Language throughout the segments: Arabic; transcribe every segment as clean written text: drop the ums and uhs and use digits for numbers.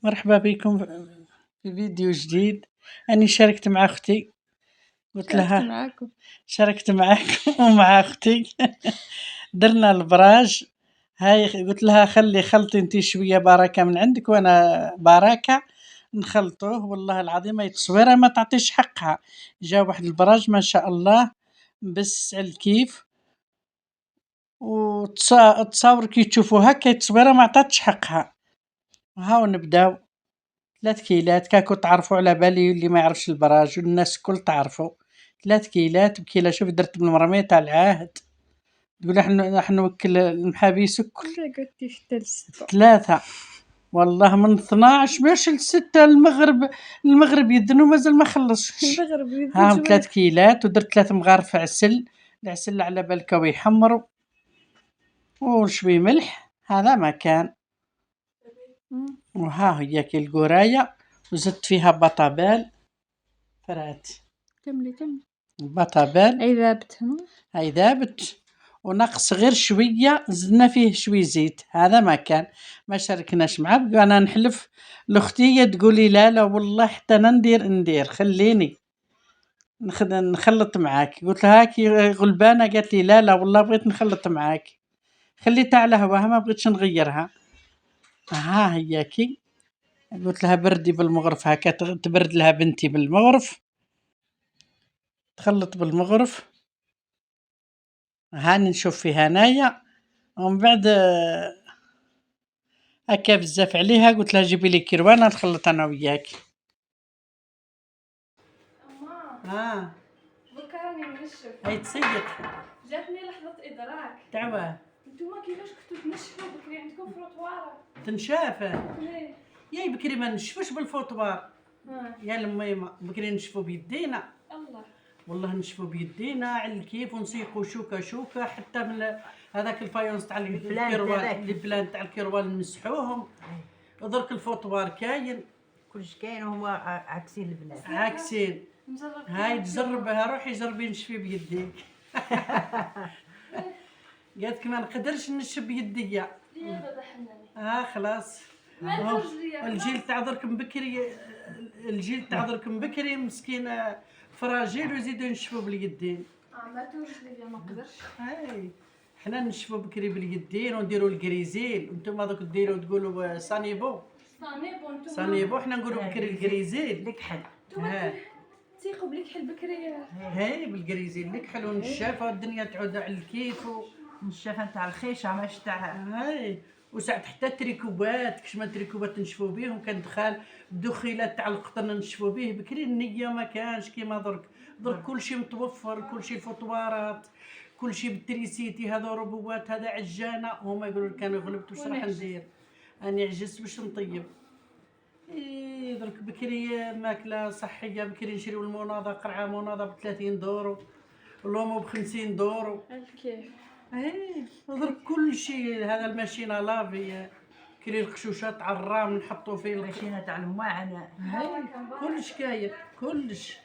مرحبا بكم في فيديو جديد. أني شاركت مع أختي، قلت شاركت لها معاكم. شاركت معاكم ومع أختي. درنا البراج. هاي قلت لها خلي خلطي انتي شوية بركة من عندك وأنا بركة نخلطوه. والله العظيم هي التصويرة ما تعطيش حقها. جا واحد البراج ما شاء الله بس على الكيف، وتصاور كي تشوفوا هكا التصويرة ما عطاتش حقها. هاو نبداو 3 كيلات كاكو تعرفوا على بالي اللي ما يعرفش البراج والناس الكل تعرفوا. 3 كيلات بكيلة. شوف درت بالمرمية تاع العهد، تقول راح نوكل المحابيس الكل. قلتي حتى لستة. 3 والله من 12 باش ل6 المغرب يدن ومازال ما خلصش. المغرب هاهم 3 كيلات ودرت 3 مغارف عسل. العسل على بالك ويحمروا وشوي ملح. هذا ما كان. وها هي كي القراية وزدت فيها بطابال فرات. كملي بطابال اي ذابت هاي ذابت ونقص غير شوية، زدنا فيه شوي زيت. هذا ما كان. ما شاركناش معاه. انا نحلف لاختي تقولي لا لا والله حتى انا ندير خليني نخلط معاك. قلت لها هاكي غلبانة، قالت لي لا لا والله بغيت نخلط معاك. خليتها على هواها ما بغيتش نغيرها. ها هياكي قلت لها بردي بالمغرف هكا تبرد لها بنتي بالمغرف، تخلط بالمغرف. هاني نشوف فيها هنايا ومن بعد هكا بزاف عليها. قلت لها جيبي لي كروانه نخلط انا وياك. بكراني نشف. هاي تصيد جاتني لحظة إدراك. تعبه. انتوما كيفاش كنتو تنشفوا بكري عندكم فروطوار؟ تنشافه ليه؟ ياي بكري ما نشفوش بالفوطوار. يا الميمة بكري نشفو بيدينا. الله. والله نشفو بيدينا على الكيف ونسيقوا شوكة حتى من هذاك الفايونس تاع الكروال، البلان تاع الكروال نمسحوهم. درك الفوطوار كاين كلش كاين وهما عاكسين البنات. عاكسين. هاي تجربها روحي جربي نشفي بيديك. قالت ما نقدرش نشف بيديا. خلاص. الجيل تاع درك بكري مسكين فراجيل ويزيدوا ينشفوا باليدين. ما توجدي ما نقدرش. هاي حنا نشفوا بكري باليدين ونديروا الكريزيل. انتم دوك ديروا تقولوا سانيبو. سانيبو حنا نقولوا بكري الكريزيل الكحل. تيقوا بالكحل بكري. هاي بالكريزيل الكحل ونشافه الدنيا تعود على الكيف النشافه نتاع الخيشه ماشي تاع هاي. وساعات حتى تريكوبات كش ما تريكوبات نشفوا بيهم. كندخل الدخيلات تاع القطن نشفوا به بكري. النيه ما كانش كيما درك كلشي متوفر، كلشي الفوطوارات، كلشي بالتريسيتي. هذا ربوات هذا عجانه. هما يقولوا كانوا غلبت واش راح ندير. اني عجزت باش نطيب. درك بكري ماكله صحيه. بكري نشريو المناضه قرعه مناضه ب30 دورو واللومو ب50 دورو. كيف درك كل شيء. هذا الماشينه لافي كري القشوشات على الرام نحطو فيه الماشينه تاع الماعن. كلش كاين كلش.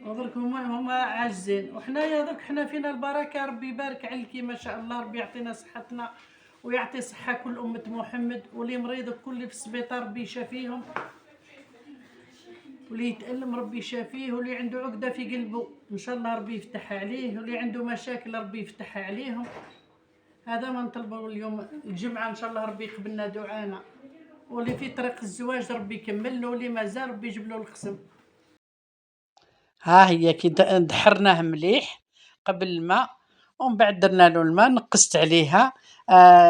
درك هما عاجزين وحنايا درك حنا فينا البركه. ربي يبارك عليك ما شاء الله. ربي يعطينا صحتنا ويعطي صحه كل امه محمد. واللي مريض كل اللي في السبيطار ربي يشافيهم، واللي يتألم ربي يشافيه، واللي عنده عقده في قلبه ان شاء الله ربي يفتحها عليه، واللي عنده مشاكل ربي يفتحها عليهم. هذا ما نطلبوا اليوم الجمعه ان شاء الله ربي يقبلنا دعانا. واللي في طريق الزواج ربي يكمل له، واللي مازال ربي يجيب له القسم. ها هي كي دحرناه مليح قبل الماء ومن بعد درنا له الماء نقصت عليها.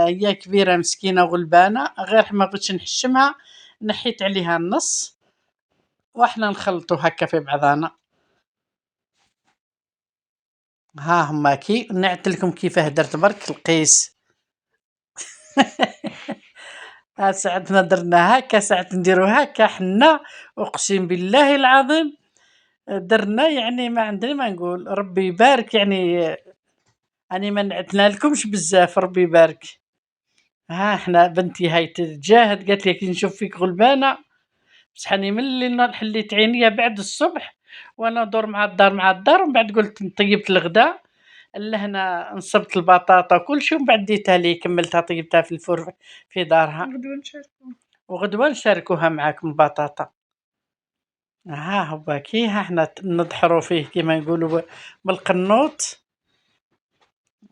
هي كبيره مسكينه غلبانه غير ما بغيتش نحشمها نحيت عليها النص واحنا نخلطو هكا في بعضانا. ها هما كي نعت لكم كيفاه درت برك القيس. ساعات ما درنا هكا ساعات نديرو هكا حنا. اقسم بالله العظيم درنا يعني ما عندنا ما نقول. ربي يبارك يعني. أنا ما نعتنا لكمش بزاف ربي يبارك. ها احنا بنتي هاي تجاهد قالت لي كي نشوف فيك غلبانه بصح اني من اللي حليت عينيا بعد الصبح وانا ندور مع الدار ومن بعد قلت طيبت الغداء لهنا نصبت البطاطا وكل شيء، ومن بعد ديتها ليه كملتها طيبتها في الفرن في دارها، غدوة نشاركو. وغدوة نشاركوها معاكم البطاطا. ها هو كي ها حنا نضحروا فيه كيما نقولوا بالقنوط،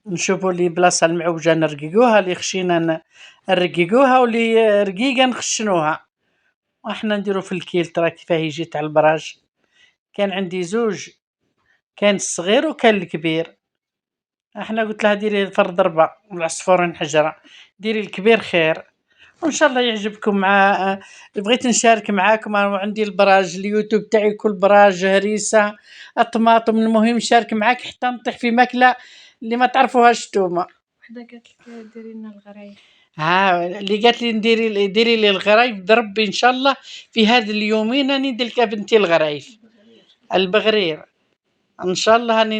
نشوفوا لي بلاصة المعوجة نرققوها، اللي خشينا نرققوها، واللي رقيقة نخشنوها، وإحنا نديرو في الكيل ترى كيفاه يجي تاع البراج. كان عندي زوج، كان الصغير وكان الكبير، إحنا قلت لها ديري فرد ضربة والعصفورين حجرة، ديري الكبير خير، وإن شاء الله يعجبكم. مع بغيت نشارك معاكم، أنا عندي البراج اليوتيوب تاعي كل براج هريسة الطماطم، المهم نشارك معاك حتى نطيح في ماكلة اللي ما تعرفوهاش نتوما. وحدة قالت لك ديري لنا الغرايب. ها اللي قالت لي ديري لي الغرايب بربي ان شاء الله في هذا اليومين راني ندير لك بنتي الغرايف البغرير، ان شاء الله راني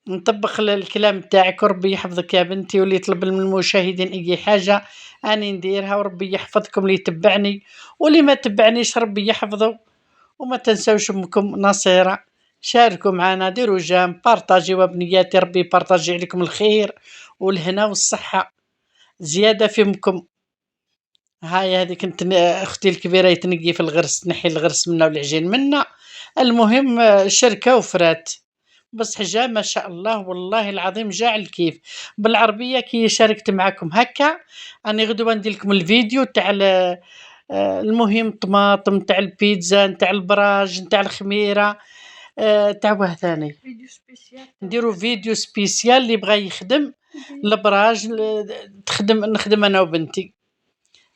نطبق الكلام تاعك، وربي يحفظك يا بنتي، واللي يطلب من المشاهدين اي حاجه اني نديرها، وربي يحفظكم اللي يتبعني واللي ما تبعنيش ربي يحفظه. وما تنسوش امكم نصيره، شاركوا معنا، ديروا جام، بارطاجيوا بنياتي، ربي يبارطاجي عليكم الخير والهنا والصحه زياده فيكم. هاي هذيك اختي الكبيره يتنقي في الغرس، تنحي الغرس منا والعجين منا، المهم شركه وفرات بس حاجه ما شاء الله والله العظيم جاع الكيف بالعربيه. كي شاركت معكم هكا اني غدوه ندير لكم الفيديو تاع المهم طماطم تاع البيتزا تاع البراج تاع الخميره تاع واه ثاني، فيديو سبيسيال. نديرو فيديو سبيسيال اللي بغى يخدم البراج نخدم انا وبنتي،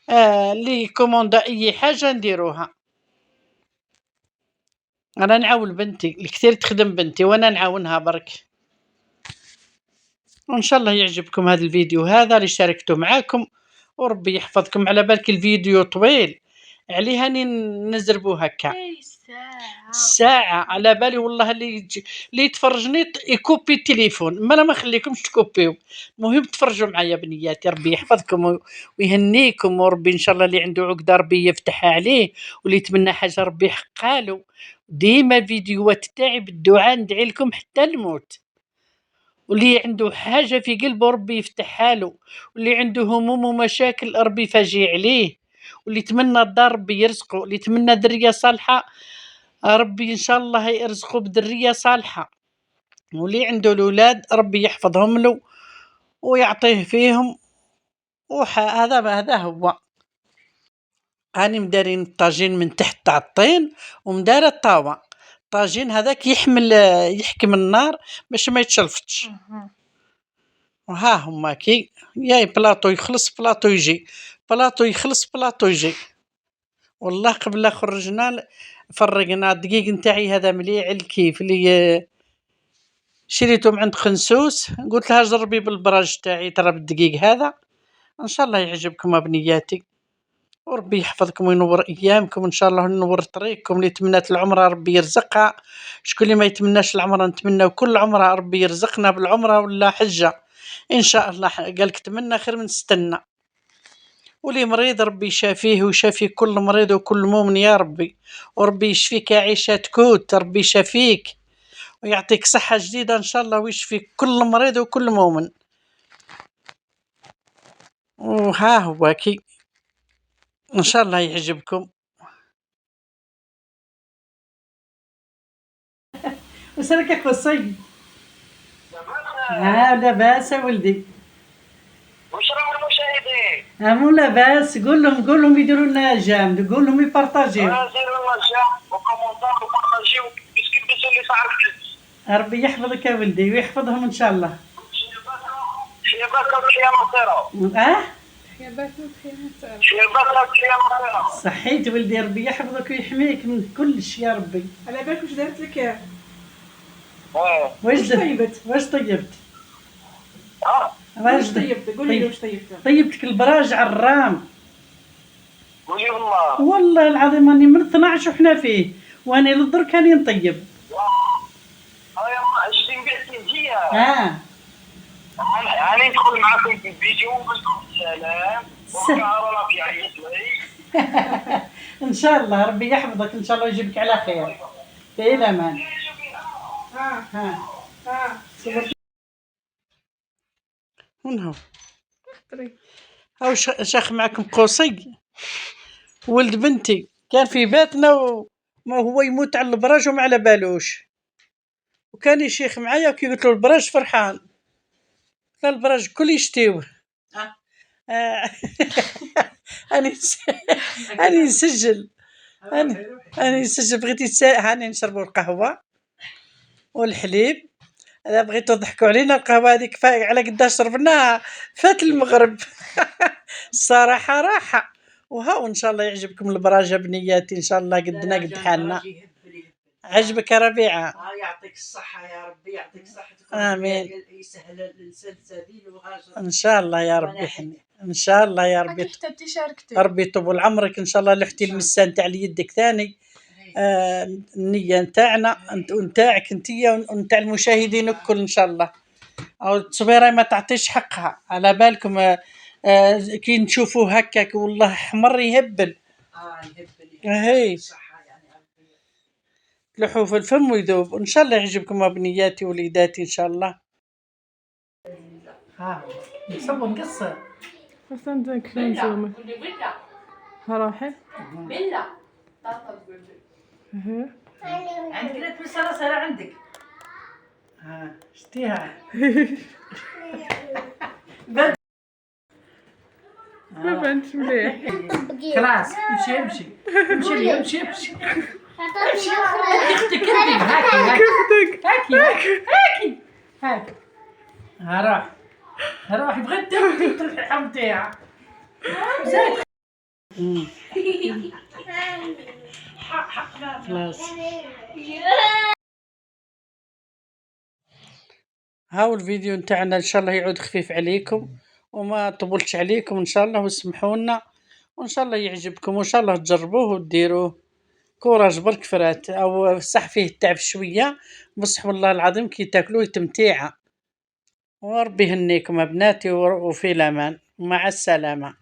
اللي كوموندا اي حاجه نديروها. انا نعاون بنتي الكثير تخدم بنتي وانا نعاونها برك، وان شاء الله يعجبكم هذا الفيديو هذا اللي شاركته معاكم، وربي يحفظكم. على بالك الفيديو طويل عليه هاني نزربو هكا ساعة، على بالي والله اللي يتفرجني يكوبي التليفون، ما انا ما خليكمش تكوبيو، المهم تفرجوا معايا بنياتي، ربي يحفظكم ويهنيكم، وربي ان شاء الله اللي عنده عقده ربي يفتحها عليه، واللي يتمنى حاجة ربي يحقها له. ديما الفيديوهات تاعي بالدعاء ندعي لكم حتى الموت، واللي عنده حاجة في قلبه ربي يفتحها له، واللي عنده هموم ومشاكل ربي يفرجي عليه، واللي يتمنى الدار ربي يرزقه، واللي يتمنى ذرية صالحة ربي إن شاء الله يرزقه بذرية صالحة، واللي عنده الأولاد ربي يحفظهم له ويعطيه فيهم. هذا هو. أنا مدارين الطاجين من تحت تاع الطين، ومدارة الطاوة، الطاجين هذاك يحكم النار باش ما يتشلفتش. وها هما كي ياي بلاطو يخلص بلاطو يجي، بلاطو يخلص بلاطو يجي، والله قبل لا خرجنا فرقنا الدقيق نتاعي هذا مليح الكيف اللي شريته من عند خنسوس، قلت لها جربي بالبراج تاعي ترى بالدقيق هذا، ان شاء الله يعجبكم بنياتي، وربي يحفظكم وينور ايامكم ان شاء الله، وينور طريقكم. اللي تمنات العمره ربي يرزقها، شكون اللي ما يتمناش العمره نتمنى كل عمره ربي يرزقنا بالعمره ولا حجه ان شاء الله. قالك تمنى خير من استنى، واللي مريض ربي يشافيه ويشافي كل مريض وكل مؤمن يا ربي، وربي يشفيك يا عيشة كوت، ربي يشافيك ويعطيك صحة جديدة إن شاء الله، ويشفي كل مريض وكل مؤمن. وها هو كي إن شاء الله يعجبكم. وش راكك في الصيد؟ لاباس يا ولدي. وش راهم المشاهدين؟ مو لاباس، قول لهم يديروا لنا جام، قول لهم يبارطاجيو. ديروا لنا جام وكومونتار وبارطاجيو مسكين اللي صار الجنس. ربي يحفظك يا ولدي ويحفظهم إن شاء الله. شيباك وتحية نصيرة. شيباك وتحية نصيرة. شيباك وتحية نصيرة. صحيت ولدي، ربي يحفظك ويحميك من كل شيء يا ربي. على بالك واش دارت لك؟ واش طيبت؟ واش طيبت؟ واش طيبت؟ قولي لي واش طيبت؟ طيبتك البراج عرام. قولي والله. والله العظيم راني من 12 وحنا فيه، وانا للدرك راني نطيب. يا 20 بعتي نجيها. أنا ندخل معكم في الفيديو ونقول لكم السلام وكهرباء في عيط لي. ان شاء الله ربي يحفظك ان شاء الله ويجيبك على خير. في الامان. ها من هو شاخ معكم قوسي ولد بنتي كان في بيتنا وما هو يموت على البراج وما على بالوش، وكان يشيخ معايا وكي قلت له البراج فرحان، قال البراج كل يشتيوه. أنا أنا نسجل أنا نسجل بغيتي هاني نشربوا القهوة والحليب، إذا بغيتوا تضحكوا علينا القهوة هذيك على قداش شربناها فات المغرب. الصراحة راحة وها وإن شاء الله يعجبكم البراجة بنياتي إن شاء الله قدنا قد حالنا. عجبك يا ربيعة؟ يعطيك الصحة يا ربي، يعطيك الصحة. آمين. يسهل الإنسان سبيل وهاجر. إن شاء الله يا ربي إن شاء الله يا ربي. كتبتي شاركتي ربي يطول عمرك إن شاء الله لحتي المسان تاع يدك ثاني. النية نتاعنا ونتاعك انتيا ونتاع المشاهدين الكل إن شاء الله. أو التصويرة ما تعطيش حقها على بالكم. كي نشوفوه هكاك والله حمر يهبل. هي تلوحوا في الفم ويذوب. وإن شاء الله يعجبكم بنياتي وليداتي إن شاء الله. ها نصور نقصر أصلا ذاك نزومه هراحي بلا عندك لا تمسها راسها عندك. ها شتيها. ما بانش مليح. خلاص امشي امشي امشي امشي امشي اختك انت هاكي هاكي هاكي هاكي روح بغيت تاكل اللحم تاعها خلاص. هاو الفيديو نتاعنا ان شاء الله يعود خفيف عليكم وما طولتش عليكم ان شاء الله واسمحوا لنا، وان شاء الله يعجبكم وان شاء الله تجربوه وتديروه. كوراج برك فرات او صح فيه التعب شويه بصح والله العظيم كي تاكلوه تمتيعه. وربي يهنيكم ابناتي وفي الامان مع السلامه.